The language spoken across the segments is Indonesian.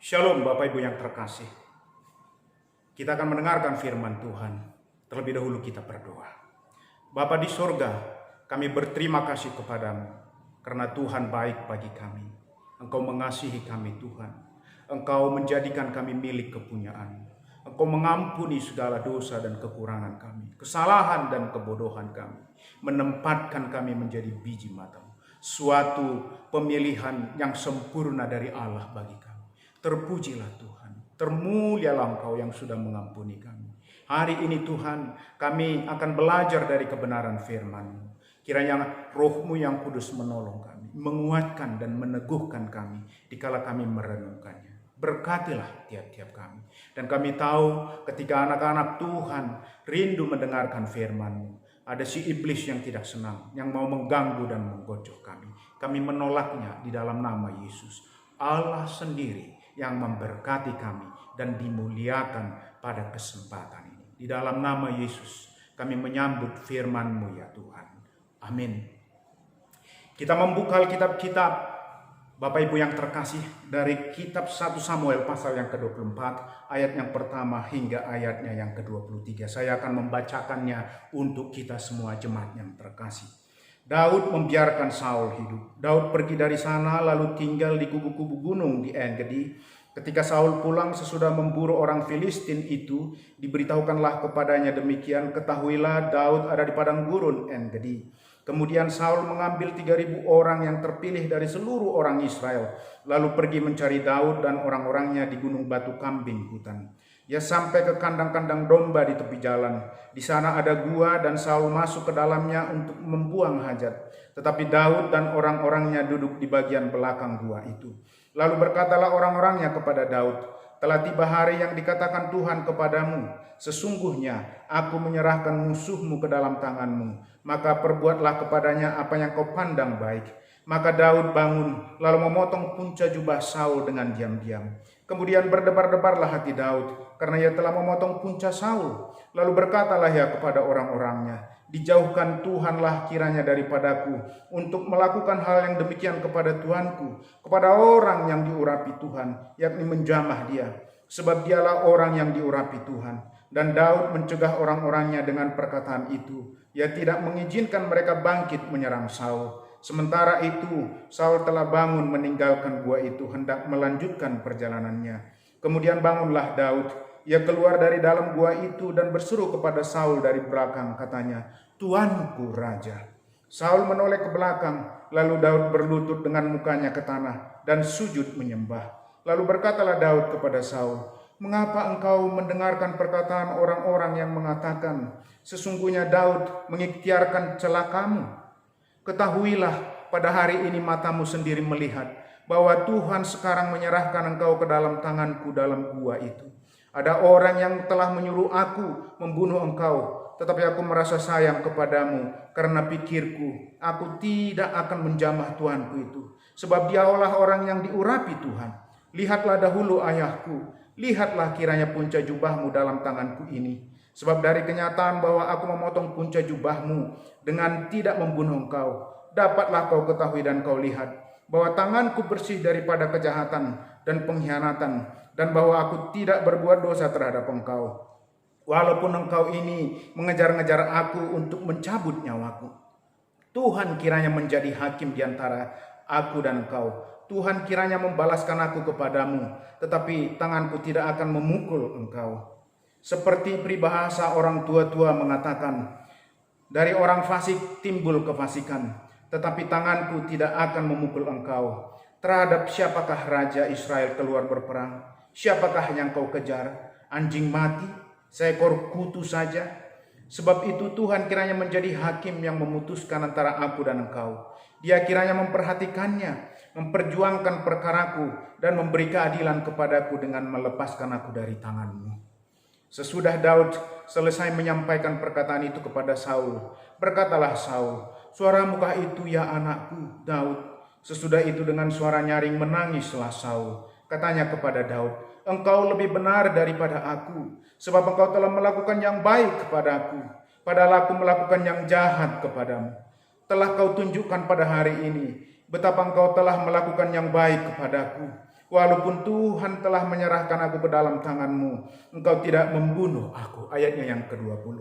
Shalom Bapak Ibu yang terkasih. Kita akan mendengarkan firman Tuhan. Terlebih dahulu kita berdoa. Bapa di surga, kami berterima kasih kepadamu karena Tuhan baik bagi kami. Engkau mengasihi kami Tuhan. Engkau menjadikan kami milik kepunyaan. Engkau mengampuni segala dosa dan kekurangan kami, kesalahan dan kebodohan kami, menempatkan kami menjadi biji matamu. Suatu pemilihan yang sempurna dari Allah bagi kami. Terpujilah Tuhan, termulialah Engkau yang sudah mengampuni kami. Hari ini Tuhan, kami akan belajar dari kebenaran firman-Mu. Kiranya Roh-Mu yang kudus menolong kami, menguatkan dan meneguhkan kami dikala kami merenungkannya. Berkatilah tiap-tiap kami. Dan kami tahu ketika anak-anak Tuhan rindu mendengarkan firman-Mu, ada si iblis yang tidak senang, yang mau mengganggu dan menggojok kami. Kami menolaknya di dalam nama Yesus. Allah sendiri yang memberkati kami dan dimuliakan pada kesempatan ini. Di dalam nama Yesus kami menyambut firman-Mu ya Tuhan. Amin. Kita membuka kitab-kitab Bapak Ibu yang terkasih dari kitab 1 Samuel pasal yang ke-24 ayat yang pertama hingga ayatnya yang ke-23. Saya akan membacakannya untuk kita semua jemaat yang terkasih. Daud membiarkan Saul hidup. Daud pergi dari sana lalu tinggal di kubu-kubu gunung di En-Gedi. Ketika Saul pulang sesudah memburu orang Filistin itu, diberitahukanlah kepadanya demikian, ketahuilah Daud ada di padang gurun En-Gedi. Kemudian Saul mengambil 3.000 orang yang terpilih dari seluruh orang Israel, lalu pergi mencari Daud dan orang-orangnya di gunung batu kambing hutan. Ia sampai ke kandang-kandang domba di tepi jalan. Di sana ada gua dan Saul masuk ke dalamnya untuk membuang hajat. Tetapi Daud dan orang-orangnya duduk di bagian belakang gua itu. Lalu berkatalah orang-orangnya kepada Daud, telah tiba hari yang dikatakan Tuhan kepadamu, sesungguhnya aku menyerahkan musuhmu ke dalam tanganmu, maka perbuatlah kepadanya apa yang kau pandang baik. Maka Daud bangun, lalu memotong punca jubah Saul dengan diam-diam. Kemudian berdebar-debarlah hati Daud, karena ia telah memotong punca Saul. Lalu berkatalah ia kepada orang-orangnya, dijauhkan Tuhanlah kiranya daripadaku, untuk melakukan hal yang demikian kepada Tuanku, kepada orang yang diurapi Tuhan, yakni menjamah dia. Sebab dialah orang yang diurapi Tuhan. Dan Daud mencegah orang-orangnya dengan perkataan itu. Ia tidak mengizinkan mereka bangkit menyerang Saul. Sementara itu, Saul telah bangun meninggalkan gua itu, hendak melanjutkan perjalanannya. Kemudian bangunlah Daud. Ia keluar dari dalam gua itu dan berseru kepada Saul dari belakang, katanya, Tuanku Raja. Saul menoleh ke belakang, lalu Daud berlutut dengan mukanya ke tanah dan sujud menyembah. Lalu berkatalah Daud kepada Saul, mengapa engkau mendengarkan perkataan orang-orang yang mengatakan, sesungguhnya Daud mengikhtiarkan celakamu? Ketahuilah pada hari ini matamu sendiri melihat bahwa Tuhan sekarang menyerahkan engkau ke dalam tanganku dalam gua itu. Ada orang yang telah menyuruh aku membunuh engkau, tetapi aku merasa sayang kepadamu karena pikirku, aku tidak akan menjamah Tuanku itu. Sebab dialah orang yang diurapi Tuhan. Lihatlah dahulu ayahku, lihatlah kiranya punca jubahmu dalam tanganku ini. Sebab dari kenyataan bahwa aku memotong punca jubahmu dengan tidak membunuh engkau, dapatlah kau ketahui dan kau lihat bahwa tanganku bersih daripada kejahatan dan pengkhianatan, dan bahwa aku tidak berbuat dosa terhadap engkau. Walaupun engkau ini mengejar-ngejar aku untuk mencabut nyawaku. Tuhan kiranya menjadi hakim di antara aku dan engkau. Tuhan kiranya membalaskan aku kepadamu, tetapi tanganku tidak akan memukul engkau. Seperti peribahasa orang tua-tua mengatakan, dari orang fasik timbul kefasikan, tetapi tanganku tidak akan memukul engkau. Terhadap siapakah Raja Israel keluar berperang? Siapakah yang kau kejar? Anjing mati? Seekor kutu saja? Sebab itu Tuhan kiranya menjadi hakim yang memutuskan antara aku dan engkau. Dia kiranya memperhatikannya, memperjuangkan perkaraku, dan memberi keadilan kepadaku dengan melepaskan aku dari tanganmu. Sesudah Daud selesai menyampaikan perkataan itu kepada Saul, berkatalah Saul, suaramukah itu ya anakku Daud? Sesudah itu dengan suara nyaring menangislah Saul. Katanya kepada Daud, engkau lebih benar daripada aku, sebab engkau telah melakukan yang baik kepadaku, padahal aku melakukan yang jahat kepadamu. Telah kau tunjukkan pada hari ini betapa engkau telah melakukan yang baik kepadaku, Walaupun Tuhan telah menyerahkan aku ke dalam tangan-Mu, Engkau tidak membunuh aku. Ayatnya yang ke-20.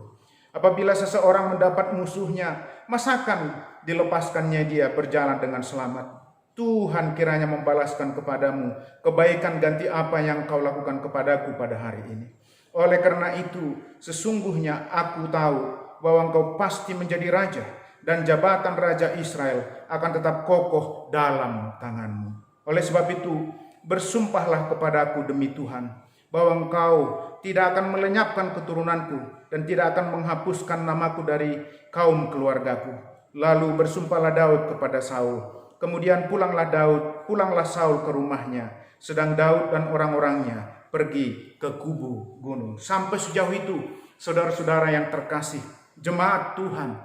Apabila seseorang mendapat musuhnya, masakan dilepaskannya dia berjalan dengan selamat. Tuhan kiranya membalaskan kepadamu kebaikan ganti apa yang kau lakukan kepadaku pada hari ini. Oleh karena itu, sesungguhnya aku tahu bahwa engkau pasti menjadi raja, dan jabatan Raja Israel akan tetap kokoh dalam tanganmu. Oleh sebab itu, bersumpahlah kepadaku demi Tuhan, bahwa engkau tidak akan melenyapkan keturunanku dan tidak akan menghapuskan namaku dari kaum keluargaku. Lalu bersumpahlah Daud kepada Saul. Kemudian pulanglah Saul ke rumahnya, sedang Daud dan orang-orangnya pergi ke kubu gunung. Sampai sejauh itu, saudara-saudara yang terkasih, jemaat Tuhan,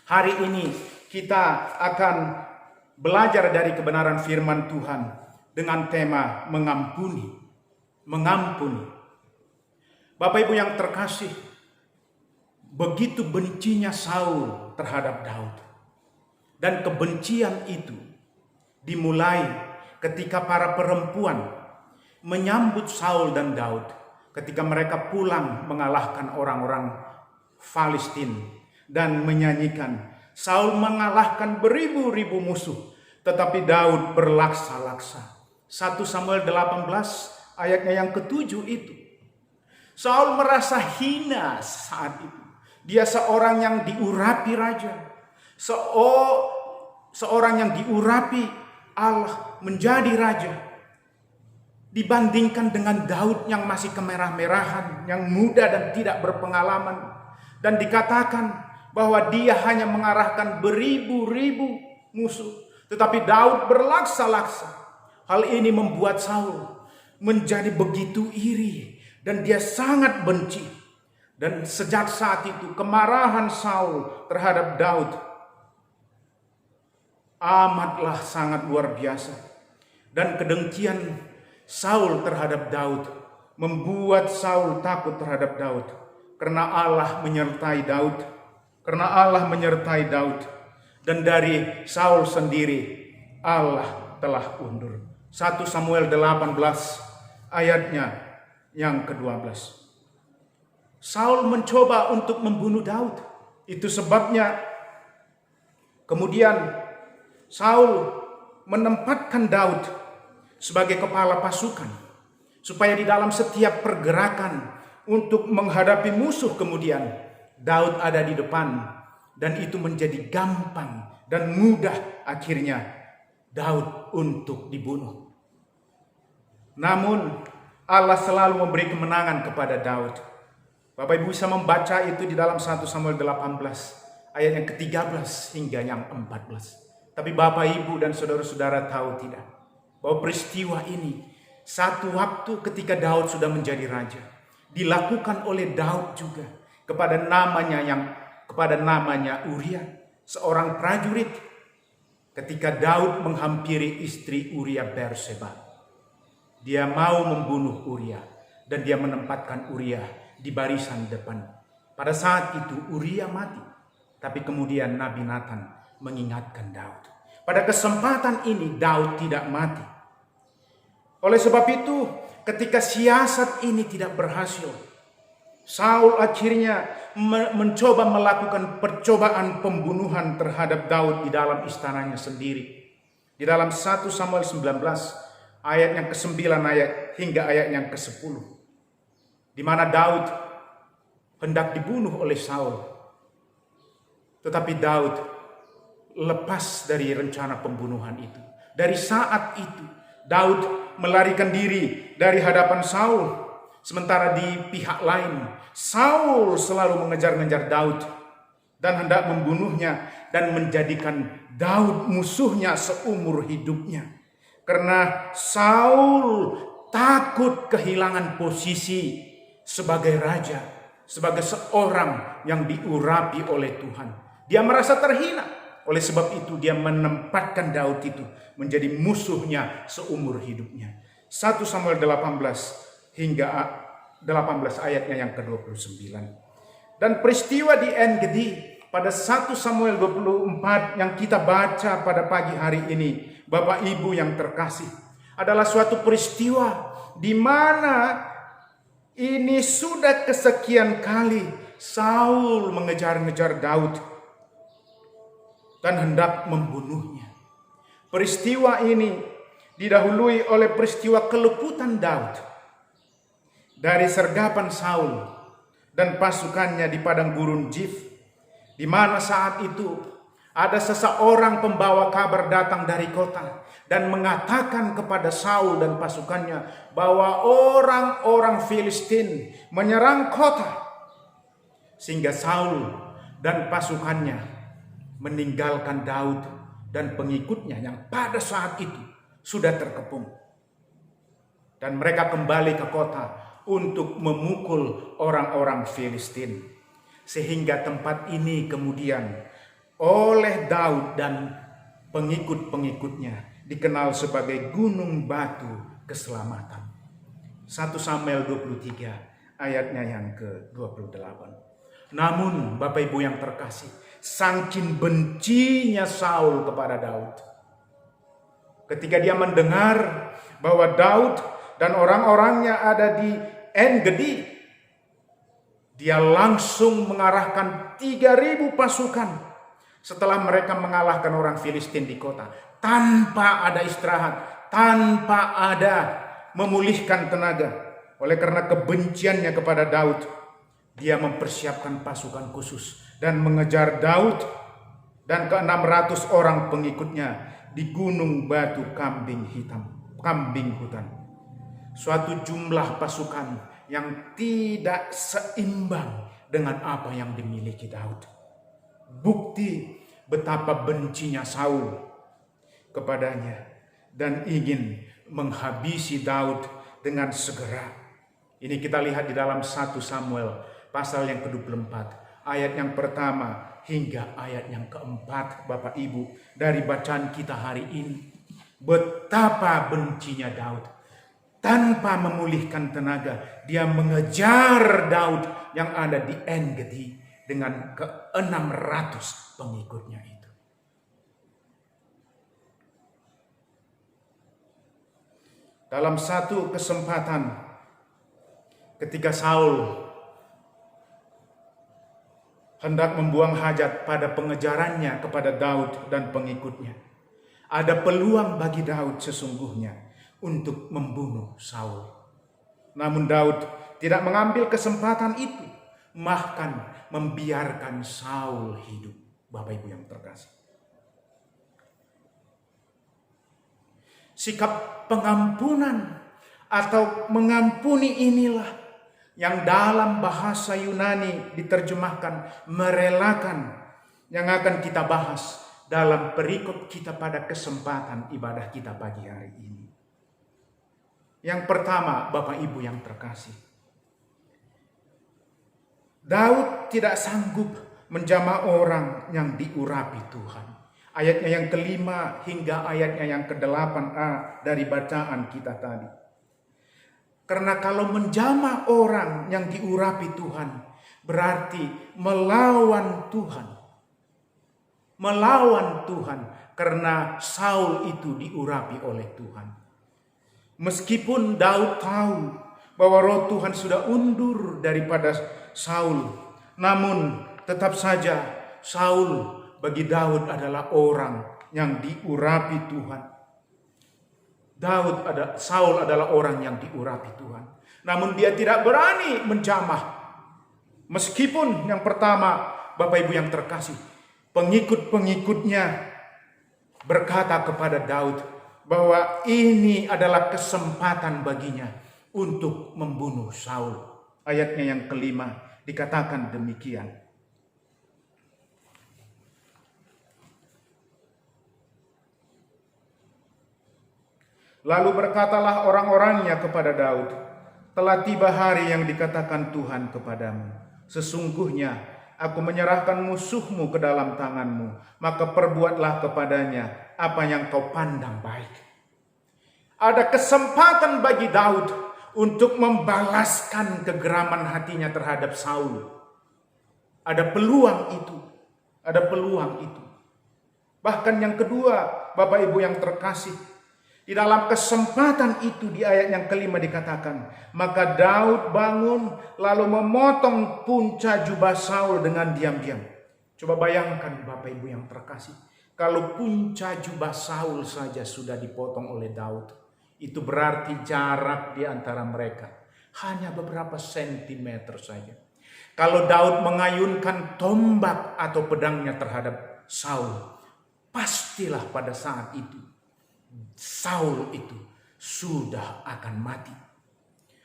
hari ini kita akan belajar dari kebenaran firman Tuhan dengan tema mengampuni. Mengampuni. Bapak Ibu yang terkasih, begitu bencinya Saul terhadap Daud. Dan kebencian itu dimulai ketika para perempuan menyambut Saul dan Daud ketika mereka pulang mengalahkan orang-orang Filistin dan menyanyikan, Saul mengalahkan beribu-ribu musuh, tetapi Daud berlaksa-laksa. 1 Samuel 18 ayatnya yang ke-7 itu. Saul merasa hina saat itu. Dia seorang yang diurapi raja. Seorang yang diurapi Allah menjadi raja. Dibandingkan dengan Daud yang masih kemerah-merahan, yang muda dan tidak berpengalaman. Dan dikatakan bahwa dia hanya mengarahkan beribu-ribu musuh. Tetapi Daud berlaksa-laksa. Hal ini membuat Saul menjadi begitu iri. Dan dia sangat benci. Dan sejak saat itu kemarahan Saul terhadap Daud amatlah sangat luar biasa. Dan kedengkian Saul terhadap Daud membuat Saul takut terhadap Daud. Karena Allah menyertai Daud. Karena Allah menyertai Daud. Dan dari Saul sendiri Allah telah undur. 1 Samuel 18 ayatnya yang ke-12. Saul mencoba untuk membunuh Daud. Itu sebabnya kemudian Saul menempatkan Daud sebagai kepala pasukan. Supaya di dalam setiap pergerakan untuk menghadapi musuh kemudian Daud ada di depan. Dan itu menjadi gampang dan mudah akhirnya Daud untuk dibunuh. Namun Allah selalu memberi kemenangan kepada Daud. Bapak Ibu bisa membaca itu di dalam 1 Samuel 18 ayat yang ke-13 hingga yang 14. Tapi Bapak Ibu dan saudara-saudara tahu tidak bahwa peristiwa ini satu waktu ketika Daud sudah menjadi raja dilakukan oleh Daud juga kepada namanya Uria, seorang prajurit, ketika Daud menghampiri istri Uria Berseba. Dia mau membunuh Uria dan dia menempatkan Uria di barisan depan. Pada saat itu Uria mati, tapi kemudian Nabi Nathan mengingatkan Daud. Pada kesempatan ini Daud tidak mati. Oleh sebab itu, ketika siasat ini tidak berhasil, Saul akhirnya mencoba melakukan percobaan pembunuhan terhadap Daud di dalam istananya sendiri. Di dalam 1 Samuel 19 ayat yang ke-9 hingga ayat yang ke-10. Di mana Daud hendak dibunuh oleh Saul. Tetapi Daud lepas dari rencana pembunuhan itu. Dari saat itu Daud melarikan diri dari hadapan Saul. Sementara di pihak lain Saul selalu mengejar-ngejar Daud dan hendak membunuhnya dan menjadikan Daud musuhnya seumur hidupnya. Karena Saul takut kehilangan posisi sebagai raja, sebagai seorang yang diurapi oleh Tuhan. Dia merasa terhina. Oleh sebab itu dia menempatkan Daud itu menjadi musuhnya seumur hidupnya. 1 Samuel 18 hingga 18 ayatnya yang ke-29. Dan peristiwa di En-Gedi pada 1 Samuel 24 yang kita baca pada pagi hari ini, Bapak Ibu yang terkasih, adalah suatu peristiwa di mana ini sudah kesekian kali Saul mengejar-ngejar Daud dan hendak membunuhnya. Peristiwa ini didahului oleh peristiwa keleputan Daud dari sergapan Saul dan pasukannya di padang gurun Zif, di mana saat itu ada seseorang pembawa kabar datang dari kota dan mengatakan kepada Saul dan pasukannya bahwa orang-orang Filistin menyerang kota, sehingga Saul dan pasukannya meninggalkan Daud dan pengikutnya yang pada saat itu sudah terkepung. Dan mereka kembali ke kota untuk memukul orang-orang Filistin. Sehingga tempat ini kemudian oleh Daud dan pengikut-pengikutnya dikenal sebagai Gunung Batu Keselamatan. 1 Samuel 23 ayatnya yang ke-28. Namun Bapak Ibu yang terkasih, saking bencinya Saul kepada Daud, ketika dia mendengar bahwa Daud dan orang-orangnya ada di En-Gedi, dia langsung mengarahkan 3.000 pasukan setelah mereka mengalahkan orang Filistin di kota, tanpa ada istirahat, tanpa ada memulihkan tenaga. Oleh karena kebenciannya kepada Daud, dia mempersiapkan pasukan khusus dan mengejar Daud dan ke-600 orang pengikutnya di Gunung Batu Kambing Hutan. Suatu jumlah pasukan yang tidak seimbang dengan apa yang dimiliki Daud. Bukti betapa bencinya Saul kepadanya dan ingin menghabisi Daud dengan segera. Ini kita lihat di dalam 1 Samuel pasal yang ke-24, ayat yang pertama hingga ayat yang keempat, Bapak Ibu, dari bacaan kita hari ini. Betapa bencinya Daud. Tanpa memulihkan tenaga, dia mengejar Daud yang ada di En-Gedi dengan ke-600 pengikutnya itu. Dalam satu kesempatan, ketika Saul hendak membuang hajat pada pengejarannya kepada Daud dan pengikutnya, ada peluang bagi Daud sesungguhnya untuk membunuh Saul. Namun Daud tidak mengambil kesempatan itu, bahkan membiarkan Saul hidup. Bapak Ibu yang terkasih, sikap pengampunan atau mengampuni inilah yang dalam bahasa Yunani diterjemahkan merelakan, yang akan kita bahas dalam perikop kita pada kesempatan ibadah kita pagi hari ini. Yang pertama, Bapak Ibu yang terkasih, Daud tidak sanggup menjamah orang yang diurapi Tuhan. Ayatnya yang kelima hingga ayatnya yang ke-8a dari bacaan kita tadi. Karena kalau menjamah orang yang diurapi Tuhan, berarti melawan Tuhan. Melawan Tuhan, karena Saul itu diurapi oleh Tuhan. Meskipun Daud tahu bahwa roh Tuhan sudah undur daripada Saul, namun tetap saja Saul bagi Daud adalah orang yang diurapi Tuhan. Saul adalah orang yang diurapi Tuhan. Namun dia tidak berani menjamah. Meskipun yang pertama, Bapak Ibu yang terkasih, pengikut-pengikutnya berkata kepada Daud bahwa ini adalah kesempatan baginya untuk membunuh Saul. Ayatnya yang kelima dikatakan demikian. Lalu berkatalah orang-orangnya kepada Daud, telah tiba hari yang dikatakan Tuhan kepadamu. Sesungguhnya aku menyerahkan musuhmu ke dalam tanganmu, maka perbuatlah kepadanya apa yang kau pandang baik. Ada kesempatan bagi Daud untuk membalaskan kegeraman hatinya terhadap Saul. Ada peluang itu. Ada peluang itu. Bahkan yang kedua, Bapak Ibu yang terkasih, Di dalam kesempatan itu di ayat yang kelima dikatakan, maka Daud bangun lalu memotong punca jubah Saul dengan diam-diam. Coba bayangkan Bapak Ibu yang terkasih, kalau punca jubah Saul saja sudah dipotong oleh Daud, itu berarti jarak di antara mereka hanya beberapa sentimeter saja. Kalau Daud mengayunkan tombak atau pedangnya terhadap Saul, pastilah pada saat itu Saul itu sudah akan mati.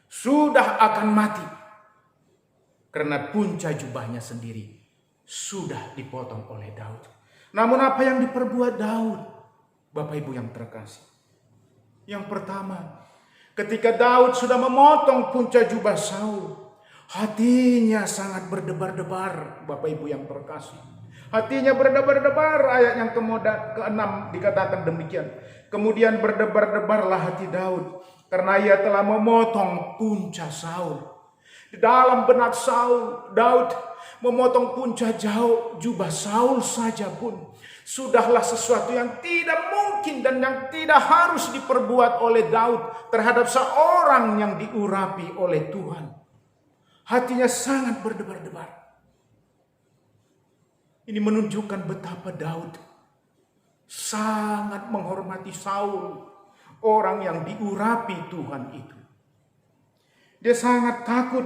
Sudah akan mati. Karena punca jubahnya sendiri sudah dipotong oleh Daud. Namun apa yang diperbuat Daud, Bapak Ibu yang terkasih? Yang pertama, ketika Daud sudah memotong punca jubah Saul, hatinya sangat berdebar-debar, Bapak Ibu yang terkasih. Hatinya berdebar-debar, ayat yang ke-6 dikatakan demikian. Kemudian berdebar-debarlah hati Daud, karena ia telah memotong punca Saul. Di dalam benak Daud memotong punca jubah Saul saja pun sudahlah sesuatu yang tidak mungkin dan yang tidak harus diperbuat oleh Daud terhadap seorang yang diurapi oleh Tuhan. Hatinya sangat berdebar-debar. Ini menunjukkan betapa Daud sangat menghormati Saul, orang yang diurapi Tuhan itu. Dia sangat takut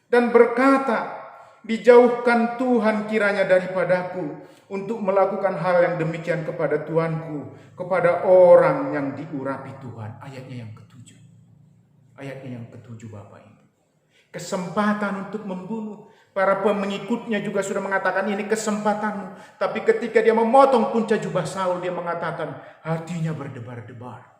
dan berkata, dijauhkan Tuhan kiranya daripadaku untuk melakukan hal yang demikian kepada Tuanku, kepada orang yang diurapi Tuhan. Ayatnya yang ke-7. Ayatnya yang ke-7 Bapak Ibu. Kesempatan untuk membunuh. Para pengikutnya juga sudah mengatakan ini kesempatanmu. Tapi ketika dia memotong punca jubah Saul, dia mengatakan hatinya berdebar-debar.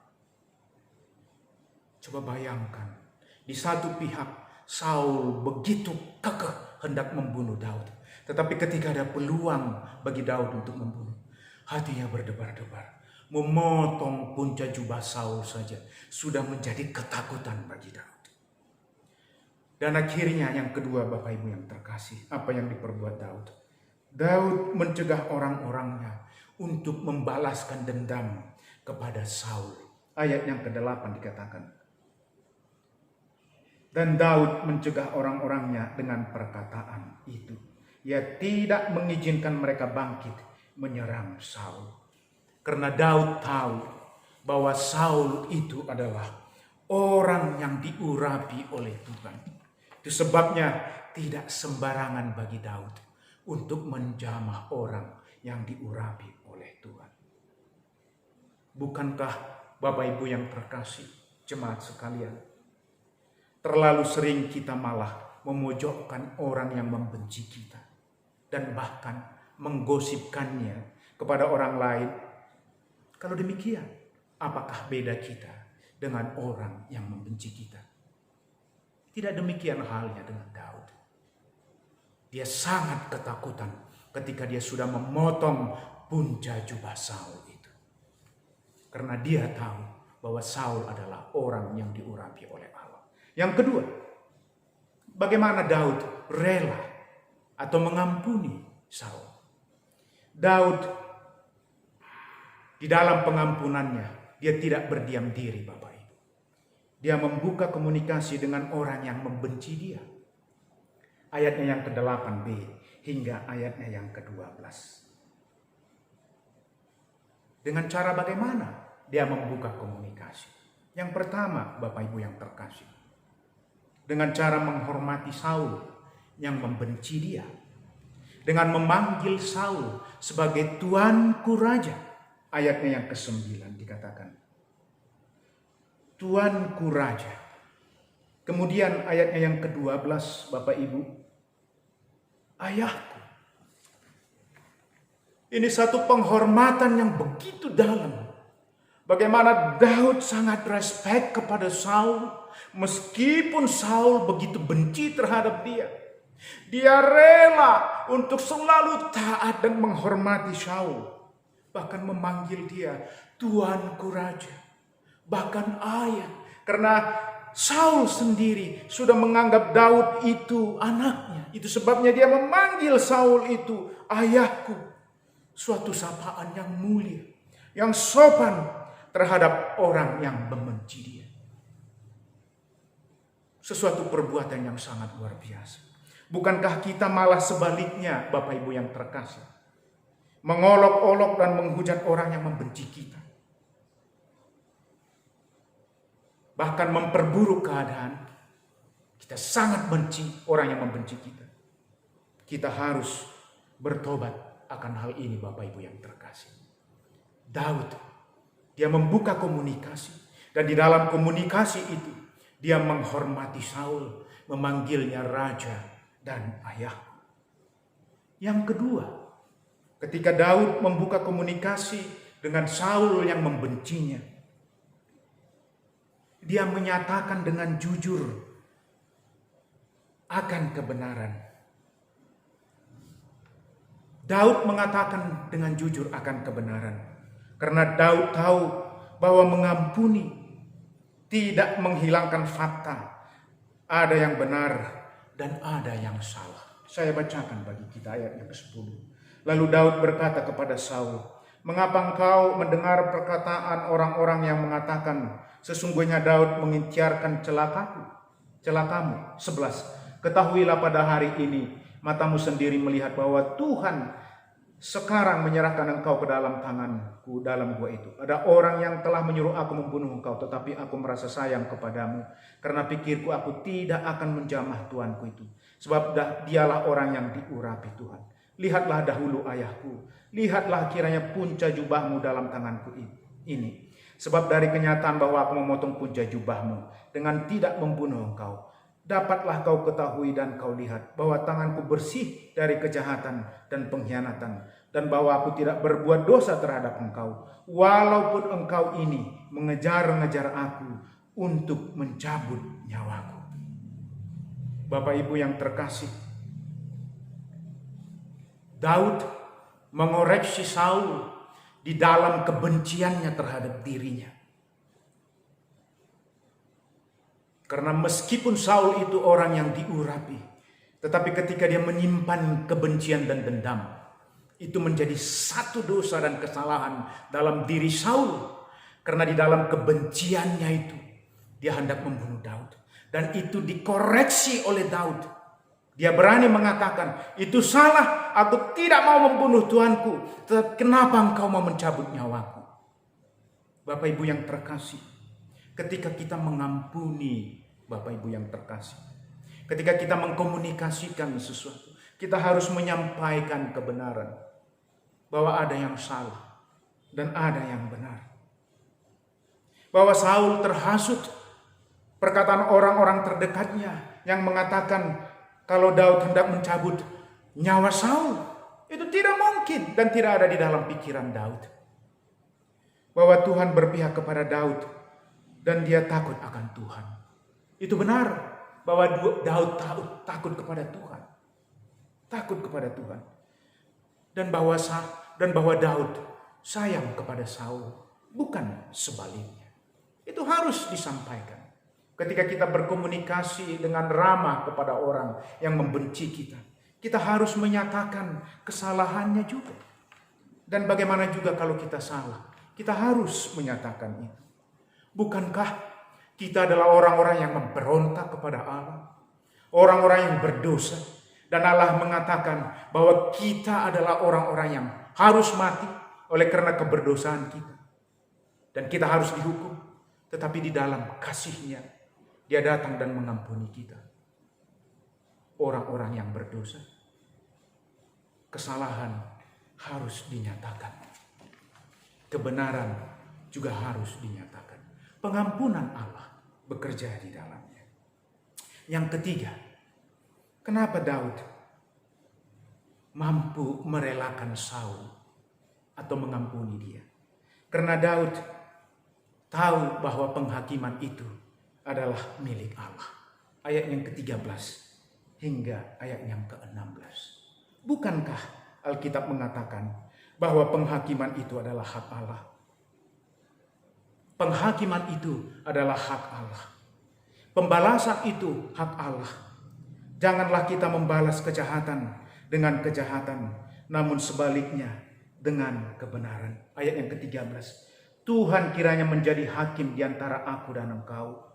Coba bayangkan, di satu pihak Saul begitu kekeh hendak membunuh Daud. Tetapi ketika ada peluang bagi Daud untuk membunuh, hatinya berdebar-debar. Memotong punca jubah Saul saja sudah menjadi ketakutan bagi Daud. Dan akhirnya yang kedua Bapak Ibu yang terkasih, apa yang diperbuat Daud? Daud mencegah orang-orangnya untuk membalaskan dendam kepada Saul. Ayat yang ke-8 dikatakan. Dan Daud mencegah orang-orangnya dengan perkataan itu. Ia tidak mengizinkan mereka bangkit menyerang Saul. Karena Daud tahu bahwa Saul itu adalah orang yang diurapi oleh Tuhan. Itu sebabnya tidak sembarangan bagi Daud untuk menjamah orang yang diurapi oleh Tuhan. Bukankah Bapak Ibu yang terkasih, jemaat sekalian, terlalu sering kita malah memojokkan orang yang membenci kita dan bahkan menggosipkannya kepada orang lain. Kalau demikian, apakah beda kita dengan orang yang membenci kita? Tidak demikian halnya dengan Daud. Dia sangat ketakutan ketika dia sudah memotong punca jubah Saul itu. Karena dia tahu bahwa Saul adalah orang yang diurapi oleh Allah. Yang kedua, bagaimana Daud rela atau mengampuni Saul. Daud di dalam pengampunannya, dia tidak berdiam diri Bapak. Dia membuka komunikasi dengan orang yang membenci dia. Ayatnya yang ke-8b hingga ayatnya yang ke-12. Dengan cara bagaimana dia membuka komunikasi? Yang pertama, Bapak Ibu yang terkasih, dengan cara menghormati Saul yang membenci dia. Dengan memanggil Saul sebagai Tuanku Raja. Ayatnya yang ke-9 dikatakan, Tuanku Raja. Kemudian ayatnya yang ke-12 Bapak Ibu, Ayahku. Ini satu penghormatan yang begitu dalam. Bagaimana Daud sangat respect kepada Saul. Meskipun Saul begitu benci terhadap dia. Dia rela untuk selalu taat dan menghormati Saul. Bahkan memanggil dia Tuanku Raja. Bahkan ayah, karena Saul sendiri sudah menganggap Daud itu anaknya. Itu sebabnya dia memanggil Saul itu ayahku. Suatu sapaan yang mulia, yang sopan, terhadap orang yang membenci dia. Sesuatu perbuatan yang sangat luar biasa. Bukankah kita malah sebaliknya, Bapak Ibu yang terkasih, mengolok-olok dan menghujat orang yang membenci kita, bahkan memperburuk keadaan. Kita sangat benci orang yang membenci kita. Kita harus bertobat akan hal ini, Bapak Ibu yang terkasih. Daud, dia membuka komunikasi, dan di dalam komunikasi itu dia menghormati Saul, memanggilnya raja dan ayah. Yang kedua, ketika Daud membuka komunikasi dengan Saul yang membencinya, dia menyatakan dengan jujur akan kebenaran. Daud mengatakan dengan jujur akan kebenaran, karena Daud tahu bahwa mengampuni tidak menghilangkan fakta. Ada yang benar dan ada yang salah. Saya bacakan bagi kita ayat yang ke-10. Lalu Daud berkata kepada Saul, "Mengapa engkau mendengar perkataan orang-orang yang mengatakan, sesungguhnya Daud mengincarkan celakamu?" 11. "Ketahuilah pada hari ini matamu sendiri melihat bahwa Tuhan sekarang menyerahkan engkau ke dalam tanganku dalam gua itu. Ada orang yang telah menyuruh aku membunuh engkau, tetapi aku merasa sayang kepadamu, karena pikirku aku tidak akan menjamah tuanku itu, sebab dialah orang yang diurapi Tuhan. Lihatlah dahulu ayahku, lihatlah kiranya punca jubahmu dalam tanganku ini. Sebab dari kenyataan bahwa aku memotong punca jubahmu dengan tidak membunuh engkau, dapatlah kau ketahui dan kau lihat bahwa tanganku bersih dari kejahatan dan pengkhianatan, dan bahwa aku tidak berbuat dosa terhadap engkau, walaupun engkau ini mengejar-ngejar aku untuk mencabut nyawaku." Bapak Ibu yang terkasih, Daud mengoreksi Saul di dalam kebenciannya terhadap dirinya. Karena meskipun Saul itu orang yang diurapi, tetapi ketika dia menyimpan kebencian dan dendam, itu menjadi satu dosa dan kesalahan dalam diri Saul. Karena di dalam kebenciannya itu, dia hendak membunuh Daud. Dan itu dikoreksi oleh Daud. Dia berani mengatakan, "Itu salah, aku tidak mau membunuh tuanku. Tetapi kenapa engkau mau mencabut nyawaku?" Bapak Ibu yang terkasih, ketika kita mengampuni, Bapak Ibu yang terkasih, ketika kita mengkomunikasikan sesuatu, kita harus menyampaikan kebenaran, bahwa ada yang salah dan ada yang benar. Bahwa Saul terhasut perkataan orang-orang terdekatnya yang mengatakan kalau Daud hendak mencabut nyawa Saul. Itu tidak mungkin dan tidak ada di dalam pikiran Daud. Bahwa Tuhan berpihak kepada Daud dan dia takut akan Tuhan. Itu benar bahwa Daud takut kepada Tuhan. Takut kepada Tuhan. Dan bahwa Daud sayang kepada Saul, bukan sebaliknya. Itu harus disampaikan. Ketika kita berkomunikasi dengan ramah kepada orang yang membenci kita, kita harus menyatakan kesalahannya juga. Dan bagaimana juga kalau kita salah, kita harus menyatakan itu. Bukankah kita adalah orang-orang yang memberontak kepada Allah, orang-orang yang berdosa, dan Allah mengatakan bahwa kita adalah orang-orang yang harus mati oleh karena keberdosaan kita, dan kita harus dihukum. Tetapi di dalam kasih-Nya, Dia datang dan mengampuni kita, orang-orang yang berdosa. Kesalahan harus dinyatakan, kebenaran juga harus dinyatakan. Pengampunan Allah bekerja di dalamnya. Yang ketiga, kenapa Daud mampu merelakan Saul atau mengampuni dia? Karena Daud tahu bahwa penghakiman itu adalah milik Allah. Ayat yang ke-13 hingga ayat yang ke-16. Bukankah Alkitab mengatakan bahwa penghakiman itu adalah hak Allah? Penghakiman itu adalah hak Allah. Pembalasan itu hak Allah. Janganlah kita membalas kejahatan dengan kejahatan, namun sebaliknya dengan kebenaran. Ayat yang ke-13. Tuhan kiranya menjadi hakim di antara aku dan engkau.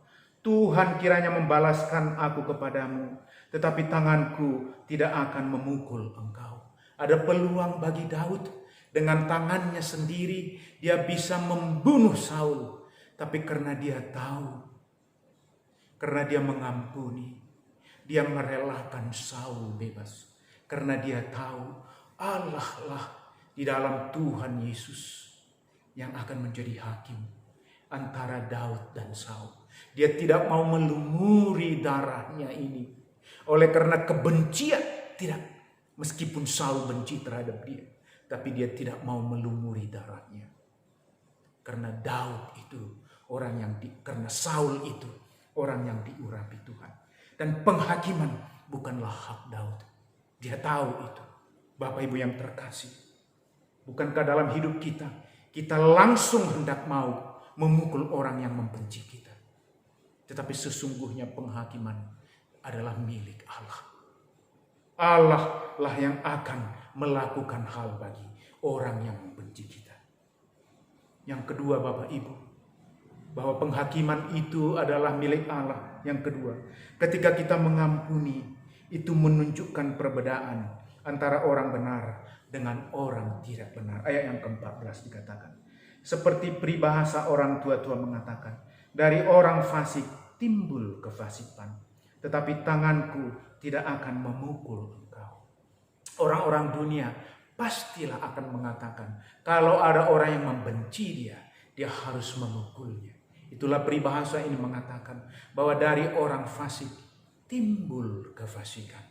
Tuhan kiranya membalaskan aku kepadamu, tetapi tanganku tidak akan memukul engkau. Ada peluang bagi Daud, dengan tangannya sendiri dia bisa membunuh Saul. Tapi karena dia tahu, karena dia mengampuni, dia merelakan Saul bebas. Karena dia tahu Allah lah di dalam Tuhan Yesus yang akan menjadi hakim antara Daud dan Saul. Dia tidak mau melumuri darahnya ini. Oleh karena kebencian, tidak. Meskipun Saul benci terhadap dia, tapi dia tidak mau melumuri darahnya. Karena Daud itu orang yang karena Saul itu orang yang diurapi Tuhan. Dan penghakiman bukanlah hak Daud. Dia tahu itu. Bapak Ibu yang terkasih, bukankah dalam hidup kita langsung hendak mau memukul orang yang membenci kita? Tetapi sesungguhnya penghakiman adalah milik Allah. Allah lah yang akan melakukan hal bagi orang yang membenci kita. Yang kedua Bapak Ibu, bahwa penghakiman itu adalah milik Allah. Yang kedua, ketika kita mengampuni, itu menunjukkan perbedaan antara orang benar dengan orang tidak benar. Ayat yang ke-14 dikatakan, seperti peribahasa orang tua-tua mengatakan, dari orang fasik timbul kefasikan, tetapi tanganku tidak akan memukul engkau. Orang-orang dunia pastilah akan mengatakan, kalau ada orang yang membenci dia harus memukulnya. Itulah peribahasa ini mengatakan bahwa dari orang fasik timbul kefasikan.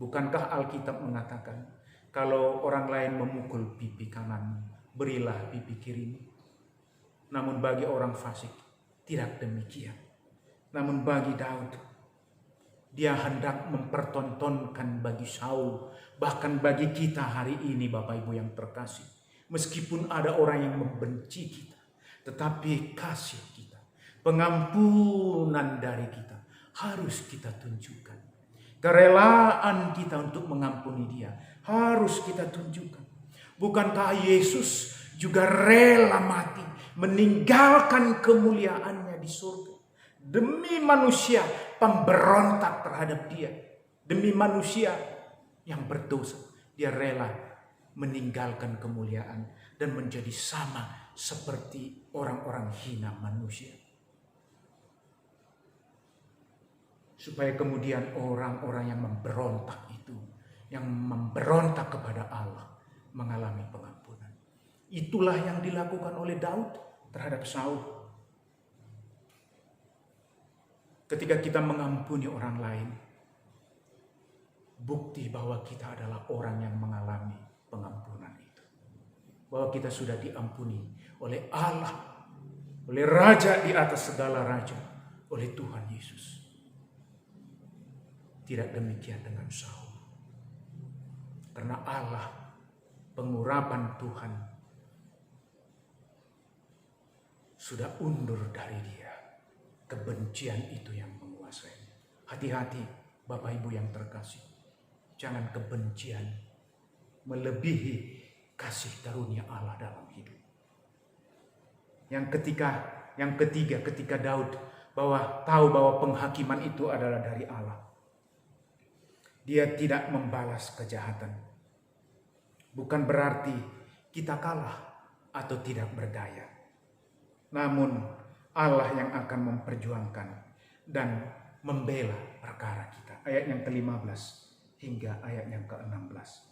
Bukankah Alkitab mengatakan, kalau orang lain memukul pipi kanan, berilah pipi kiri. Namun bagi orang fasik tidak demikian. Namun bagi Daud, dia hendak mempertontonkan bagi Saul, bahkan bagi kita hari ini Bapak Ibu yang terkasih. Meskipun ada orang yang membenci kita, tetapi kasih kita, pengampunan dari kita harus kita tunjukkan. Kerelaan kita untuk mengampuni dia harus kita tunjukkan. Bukankah Yesus juga rela mati, meninggalkan kemuliaannya di surga demi manusia pemberontak terhadap dia, demi manusia yang berdosa. Dia rela meninggalkan kemuliaan dan menjadi sama seperti orang-orang hina manusia, supaya kemudian orang-orang yang memberontak itu, yang memberontak kepada Allah, mengalami pengampunan. Itulah yang dilakukan oleh Daud terhadap Saul. Ketika kita mengampuni orang lain, bukti bahwa kita adalah orang yang mengalami pengampunan itu. Bahwa kita sudah diampuni oleh Allah, oleh Raja di atas segala raja, oleh Tuhan Yesus. Tidak demikian dengan Saul. Karena Allah, pengurapan Tuhan sudah undur dari dia. Kebencian itu yang menguasai. Hati-hati Bapak Ibu yang terkasih. Jangan kebencian melebihi kasih karunia Allah dalam hidup. Yang ketiga ketika Daud tahu bahwa penghakiman itu adalah dari Allah, dia tidak membalas kejahatan. Bukan berarti kita kalah atau tidak berdaya. Namun Allah yang akan memperjuangkan dan membela perkara kita. Ayat yang ke-15 hingga ayat yang ke-16.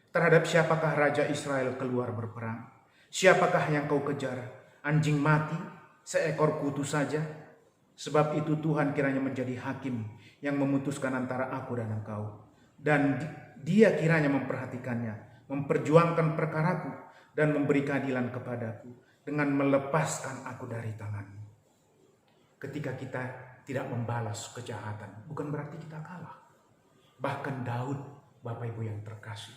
Terhadap siapakah Raja Israel keluar berperang? Siapakah yang kau kejar? Anjing mati, seekor kutu saja? Sebab itu Tuhan kiranya menjadi hakim yang memutuskan antara aku dan engkau. Dan dia kiranya memperhatikannya, memperjuangkan perkaraku dan memberi keadilan kepadaku dengan melepaskan aku dari tanganmu. Ketika kita tidak membalas kejahatan, bukan berarti kita kalah. Bahkan Daud, Bapak Ibu yang terkasih,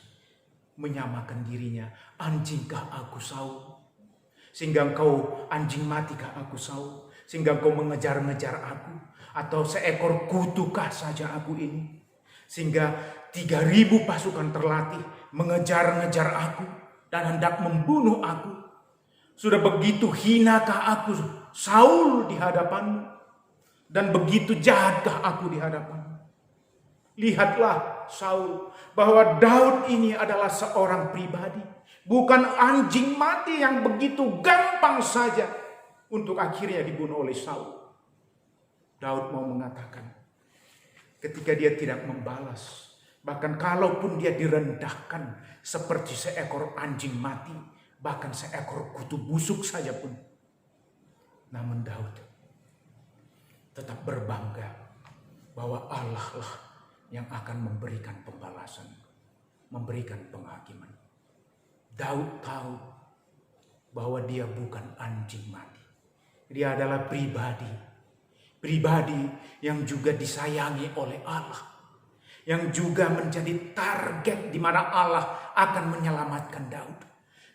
menyamakan dirinya, anjingkah aku Saul? Sehingga engkau anjing matikah aku Saul? Sehingga engkau mengejar-ngejar aku? Atau seekor kutukah saja aku ini? Sehingga 3.000 pasukan terlatih mengejar-ngejar aku dan hendak membunuh aku. Sudah begitu hinakah aku, Saul, di hadapanmu? Dan begitu jahatkah aku di hadapanmu? Lihatlah, Saul, bahwa Daud ini adalah seorang pribadi. Bukan anjing mati yang begitu gampang saja untuk akhirnya dibunuh oleh Saul. Daud mau mengatakan, ketika dia tidak membalas, bahkan kalaupun dia direndahkan seperti seekor anjing mati, bahkan seekor kutu busuk saja pun, namun Daud tetap berbangga bahwa Allah lah yang akan memberikan pembalasan, memberikan penghakiman. Daud tahu bahwa dia bukan anjing mati. Dia adalah pribadi yang juga disayangi oleh Allah, yang juga menjadi target di mana Allah akan menyelamatkan Daud.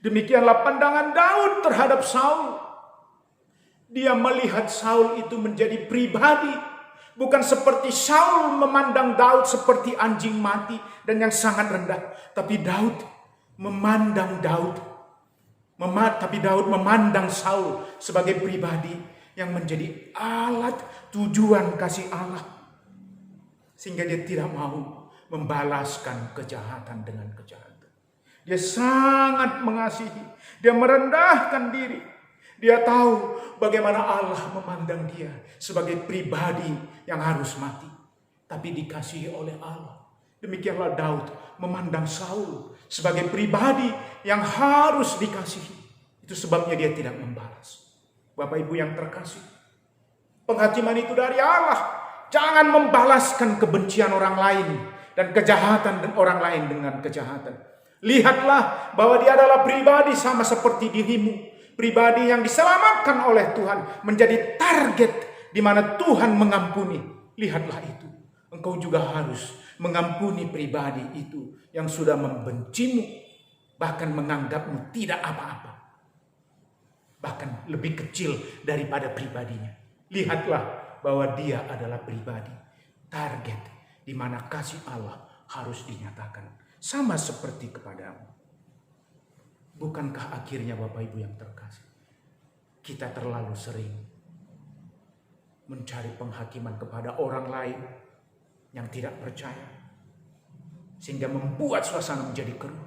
Demikianlah pandangan Daud terhadap Saul. Dia melihat Saul itu menjadi pribadi, bukan seperti Saul memandang Daud seperti anjing mati dan yang sangat rendah, tapi Daud memandang Saul sebagai pribadi yang menjadi alat tujuan kasih Allah, sehingga dia tidak mau membalaskan kejahatan dengan kejahatan. Dia sangat mengasihi, dia merendahkan diri. Dia tahu bagaimana Allah memandang dia sebagai pribadi yang harus mati, tapi dikasihi oleh Allah. Demikianlah Daud memandang Saul sebagai pribadi yang harus dikasihi. Itu sebabnya dia tidak membalas. Bapak Ibu yang terkasih, penghakiman itu dari Allah. Jangan membalaskan kebencian orang lain dan kejahatan orang lain dengan kejahatan. Lihatlah bahwa dia adalah pribadi sama seperti dirimu. Pribadi yang diselamatkan oleh Tuhan, menjadi target di mana Tuhan mengampuni. Lihatlah itu. Engkau juga harus mengampuni pribadi itu yang sudah membencimu, bahkan menganggapmu tidak apa-apa, bahkan lebih kecil daripada pribadinya. Lihatlah bahwa dia adalah pribadi, target di mana kasih Allah harus dinyatakan. Sama seperti kepadamu. Bukankah akhirnya Bapak Ibu yang terkasih, kita terlalu sering mencari penghakiman kepada orang lain yang tidak percaya, sehingga membuat suasana menjadi keruh.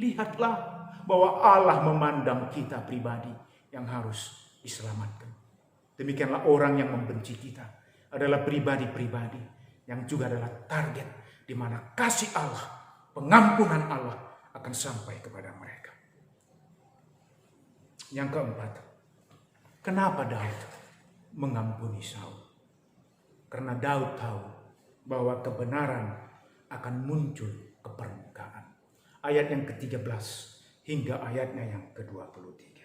Lihatlah bahwa Allah memandang kita pribadi yang harus diselamatkan. Demikianlah orang yang membenci kita adalah pribadi-pribadi yang juga adalah target di mana kasih Allah, pengampunan Allah akan sampai kepada mereka. Yang keempat, kenapa Daud mengampuni Saul? Karena Daud tahu bahwa kebenaran akan muncul ke permukaan. Ayat yang ke-13 hingga ayatnya yang ke-23.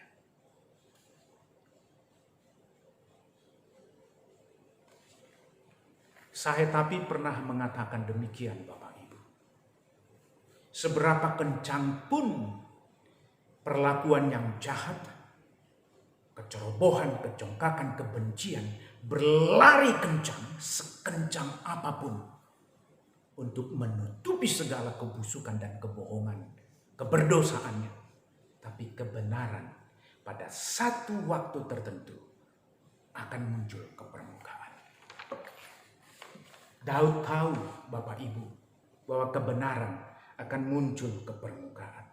Saya tapi pernah mengatakan demikian, Bapak Ibu. Seberapa kencang pun perlakuan yang jahat, kecerobohan, kecongkakan, kebencian berlari kencang, sekencang apapun untuk menutupi segala kebusukan dan kebohongan, keberdosaannya. Tapi kebenaran pada satu waktu tertentu akan muncul ke permukaan. Daud tahu, Bapak Ibu, bahwa kebenaran akan muncul ke permukaan.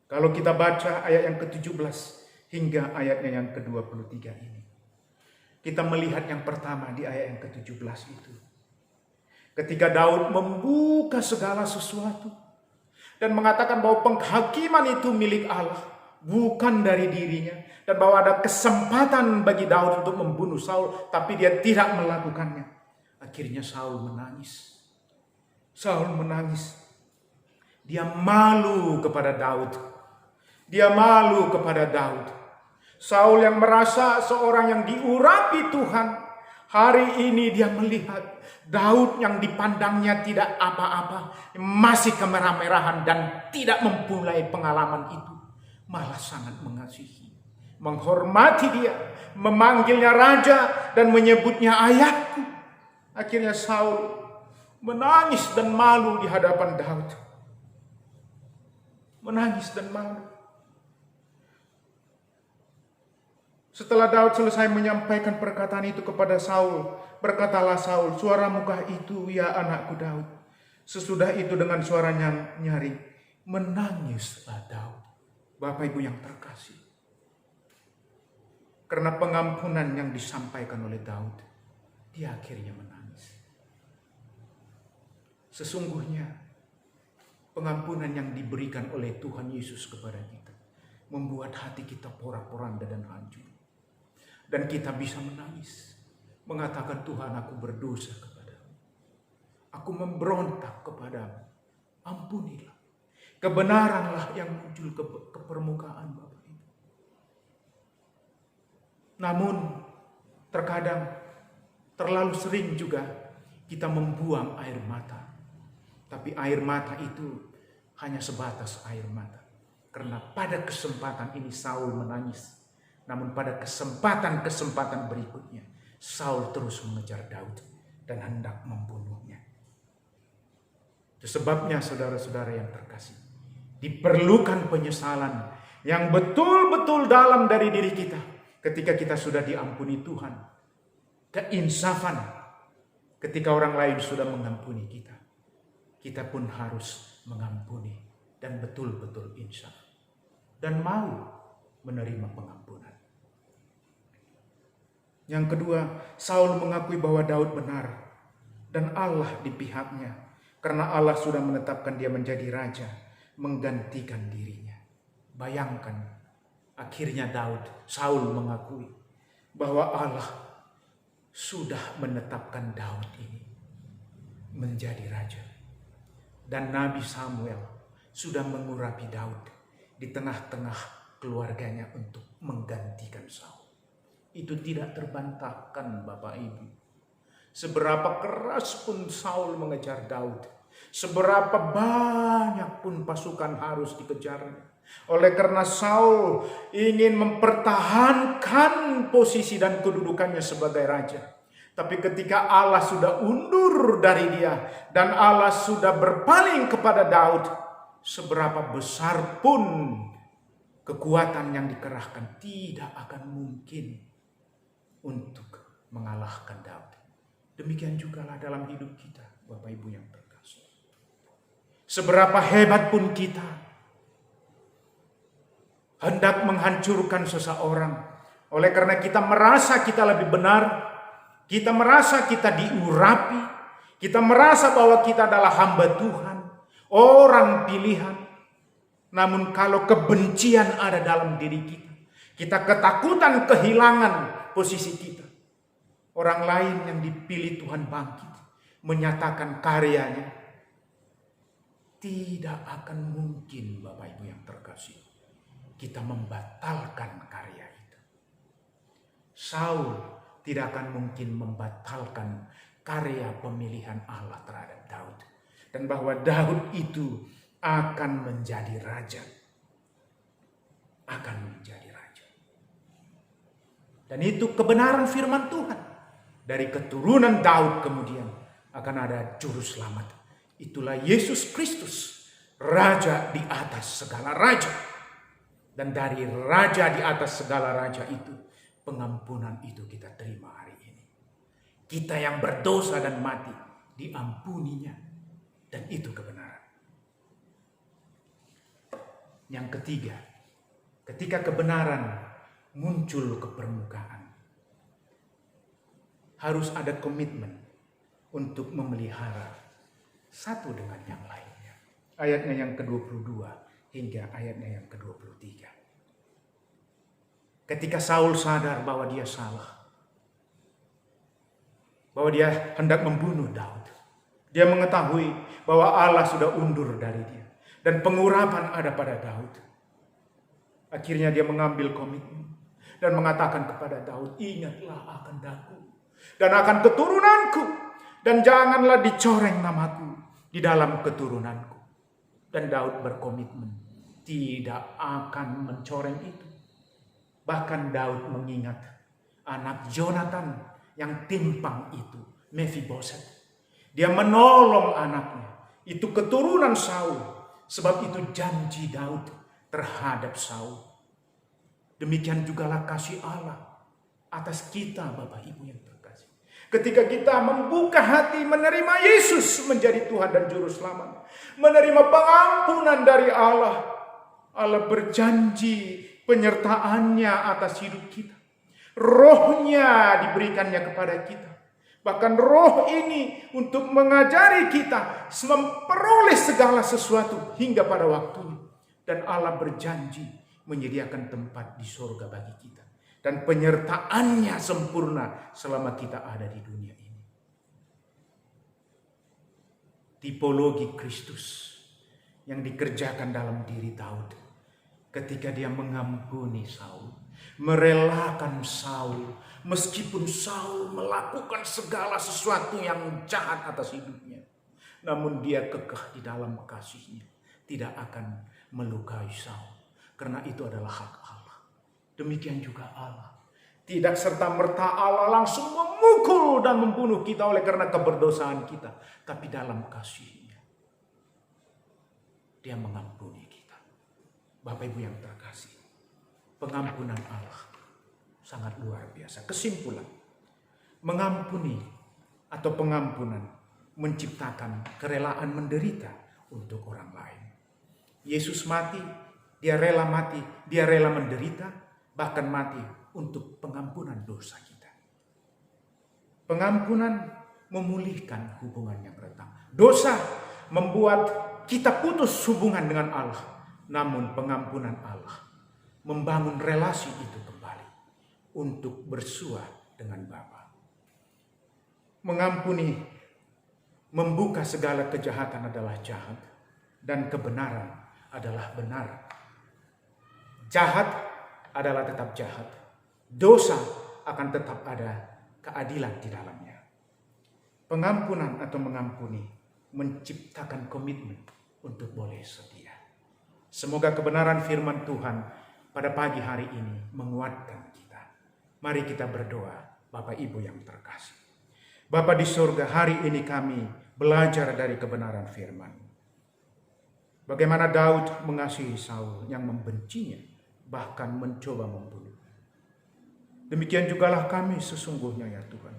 Kalau kita baca ayat yang ke-17 hingga ayatnya yang ke-23 ini, kita melihat yang pertama di ayat yang ke-17 itu. Ketika Daud membuka segala sesuatu dan mengatakan bahwa penghakiman itu milik Allah, bukan dari dirinya, dan bahwa ada kesempatan bagi Daud untuk membunuh Saul, tapi dia tidak melakukannya. Akhirnya Saul menangis. Saul menangis. Dia malu kepada Daud. Dia malu kepada Daud. Saul yang merasa seorang yang diurapi Tuhan, hari ini dia melihat Daud yang dipandangnya tidak apa-apa, masih kemerah-merahan dan tidak mempunyai pengalaman itu, malah sangat mengasihi, menghormati dia, memanggilnya raja dan menyebutnya ayahku. Akhirnya Saul menangis dan malu di hadapan Daud. Menangis dan malu. Setelah Daud selesai menyampaikan perkataan itu kepada Saul, berkatalah Saul, "Suaramukah itu, ya anakku Daud?" Sesudah itu dengan suaranya nyaring, menangislah Daud. Bapak Ibu yang terkasih, karena pengampunan yang disampaikan oleh Daud, dia akhirnya menangis. Sesungguhnya pengampunan yang diberikan oleh Tuhan Yesus kepada kita membuat hati kita porak-poranda dan hancur. Dan kita bisa menangis, mengatakan, "Tuhan, aku berdosa kepadamu. Aku memberontak kepadamu. Ampunilah." Kebenaranlah yang muncul ke permukaan, Bapak Ibu. Namun terkadang, terlalu sering juga kita membuang air mata. Tapi air mata itu hanya sebatas air mata. Karena pada kesempatan ini Saul menangis. Namun pada kesempatan berikutnya, Saul terus mengejar Daud dan hendak membunuhnya. Itu sebabnya saudara-saudara yang terkasih, diperlukan penyesalan yang betul-betul dalam dari diri kita ketika kita sudah diampuni Tuhan. Keinsafan ketika orang lain sudah mengampuni kita. Kita pun harus mengampuni dan betul-betul insaf. Dan mau menerima pengampunan. Yang kedua, Saul mengakui bahwa Daud benar dan Allah di pihaknya. Karena Allah sudah menetapkan dia menjadi raja, menggantikan dirinya. Bayangkan, akhirnya Saul mengakui bahwa Allah sudah menetapkan Daud ini menjadi raja. Dan Nabi Samuel sudah mengurapi Daud di tengah-tengah keluarganya untuk menggantikan Saul. Itu tidak terbantahkan, Bapak Ibu. Seberapa keras pun Saul mengejar Daud, seberapa banyak pun pasukan harus dikejarnya. Oleh karena Saul ingin mempertahankan posisi dan kedudukannya sebagai raja. Tapi ketika Allah sudah undur dari dia dan Allah sudah berpaling kepada Daud, seberapa besar pun kekuatan yang dikerahkan tidak akan mungkin untuk mengalahkan Daud. Demikian jugalah dalam hidup kita, Bapak Ibu yang terkasih. Seberapa hebat pun kita hendak menghancurkan seseorang, oleh karena kita merasa kita lebih benar, kita merasa kita diurapi, kita merasa bahwa kita adalah hamba Tuhan, orang pilihan. Namun kalau kebencian ada dalam diri kita, kita ketakutan kehilangan posisi kita. Orang lain yang dipilih Tuhan bangkit, menyatakan karyanya. Tidak akan mungkin, Bapak Ibu yang terkasih, kita membatalkan karya itu. Saul tidak akan mungkin membatalkan karya pemilihan Allah terhadap Daud. Dan bahwa Daud itu akan menjadi raja. Akan menjadi raja. Dan itu kebenaran firman Tuhan. Dari keturunan Daud kemudian akan ada juru selamat. Itulah Yesus Kristus, raja di atas segala raja. Dan dari raja di atas segala raja itu, pengampunan itu kita terima hari ini. Kita yang berdosa dan mati, diampuninya. Dan itu kebenaran. Yang ketiga, ketika kebenaran muncul ke permukaan, harus ada komitmen untuk memelihara satu dengan yang lainnya. Ayatnya yang ke-22 hingga ayatnya yang ke-23. Ketika Saul sadar bahwa dia salah, bahwa dia hendak membunuh Daud, dia mengetahui bahwa Allah sudah undur dari dia dan pengurapan ada pada Daud. Akhirnya dia mengambil komitmen dan mengatakan kepada Daud, "Ingatlah akan daku dan akan keturunanku, dan janganlah dicoreng namaku di dalam keturunanku." Dan Daud berkomitmen tidak akan mencoreng itu. Bahkan Daud mengingat anak Jonathan yang timpang itu, Mephiboset. Dia menolong anaknya, itu keturunan Saul. Sebab itu janji Daud terhadap Saul. Demikian jugalah kasih Allah atas kita, Bapak Ibu yang terkasih. Ketika kita membuka hati menerima Yesus menjadi Tuhan dan Juru Selamat, menerima pengampunan dari Allah, Allah berjanji penyertaannya atas hidup kita. Rohnya diberikannya kepada kita. Bahkan roh ini untuk mengajari kita memperoleh segala sesuatu hingga pada waktunya. Dan Allah berjanji menyediakan tempat di surga bagi kita. Dan penyertaannya sempurna selama kita ada di dunia ini. Tipologi Kristus yang dikerjakan dalam diri Daud ketika dia mengampuni Saul, merelakan Saul, meskipun Saul melakukan segala sesuatu yang jahat atas hidupnya, namun dia kekeh di dalam kasihnya, tidak akan melukai Saul, karena itu adalah hak Allah. Demikian juga Allah, tidak serta-merta Allah langsung memukul dan membunuh kita oleh karena keberdosaan kita, tapi dalam kasihnya dia mengampuni kita. Bapak Ibu yang terkasih, pengampunan Allah sangat luar biasa. Kesimpulan, mengampuni atau pengampunan menciptakan kerelaan menderita untuk orang lain. Yesus mati, dia rela mati, dia rela menderita, bahkan mati untuk pengampunan dosa kita. Pengampunan memulihkan hubungan yang retak. Dosa membuat kita putus hubungan dengan Allah. Namun pengampunan Allah membangun relasi itu kembali untuk bersua dengan Bapa. Mengampuni, membuka segala kejahatan adalah jahat dan kebenaran adalah benar. Jahat adalah tetap jahat. Dosa akan tetap ada keadilan di dalamnya. Pengampunan atau mengampuni menciptakan komitmen untuk boleh setia. Semoga kebenaran firman Tuhan pada pagi hari ini menguatkan kita. Mari kita berdoa, Bapak Ibu yang terkasih. Bapa di surga, hari ini kami belajar dari kebenaran firman. Bagaimana Daud mengasihi Saul yang membencinya, bahkan mencoba membunuh. Demikian jugalah kami sesungguhnya ya Tuhan.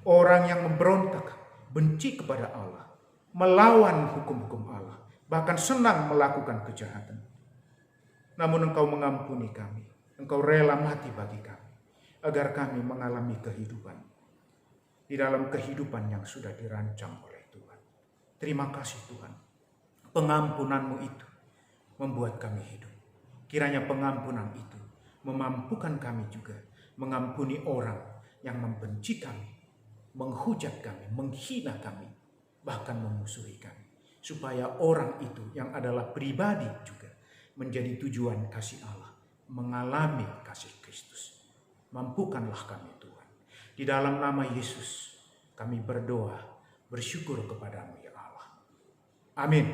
Orang yang memberontak, benci kepada Allah, melawan hukum-hukum Allah, bahkan senang melakukan kejahatan. Namun Engkau mengampuni kami. Engkau rela mati bagi kami, agar kami mengalami kehidupan di dalam kehidupan yang sudah dirancang oleh Tuhan. Terima kasih Tuhan. Pengampunan-Mu itu membuat kami hidup. Kiranya pengampunan itu memampukan kami juga mengampuni orang yang membenci kami, menghujat kami, menghina kami, bahkan memusuhi kami. Supaya orang itu yang adalah pribadi juga menjadi tujuan kasih Allah, mengalami kasih Kristus. Mampukanlah kami Tuhan. Di dalam nama Yesus kami berdoa, bersyukur kepadamu ya Allah. Amin.